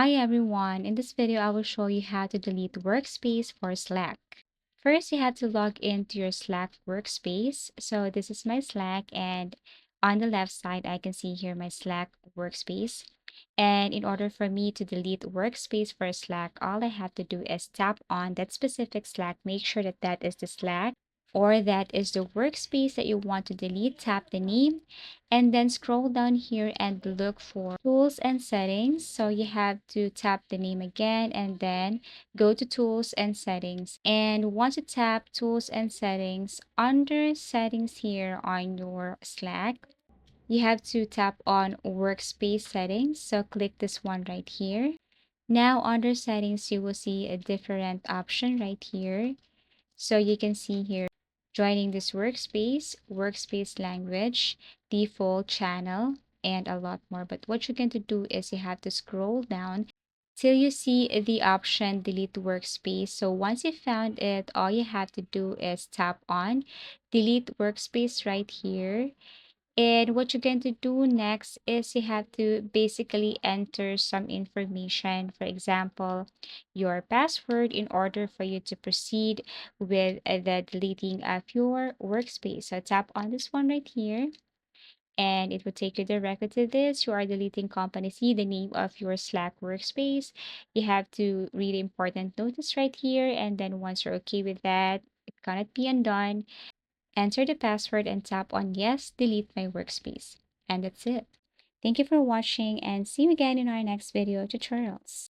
Hi everyone, in this video I will show you how to delete Workspace for Slack. First, you have to log into your Slack workspace. So this is my Slack, and on the left side I can see here my Slack workspace. And in order for me to delete Workspace for Slack, all I have to do is tap on that specific Slack, make sure that that is the Slack or that is the workspace that you want to delete. Tap the name and then scroll down here and look for tools and settings. So you have to tap the name again and then go to tools and settings. And once you tap tools and settings, under settings here on your Slack, you have to tap on workspace settings. So click this one right here. Now under settings, you will see a different option right here. So you can see here, joining this workspace, workspace language, default channel, and a lot more. But what you're going to do is you have to scroll down till you see the option delete workspace. So once you found it, all you have to do is tap on delete workspace right here. And what you're going to do next is you have to basically enter some information, for example, your password in order for you to proceed with the deleting of your workspace. So tap on this one right here and it will take you directly to this. You are deleting company C, the name of your Slack workspace. You have to read the important notice right here. And then once you're okay with that, it cannot be undone. Enter the password and tap on Yes, delete my workspace. And that's it. Thank you for watching and see you again in our next video tutorials.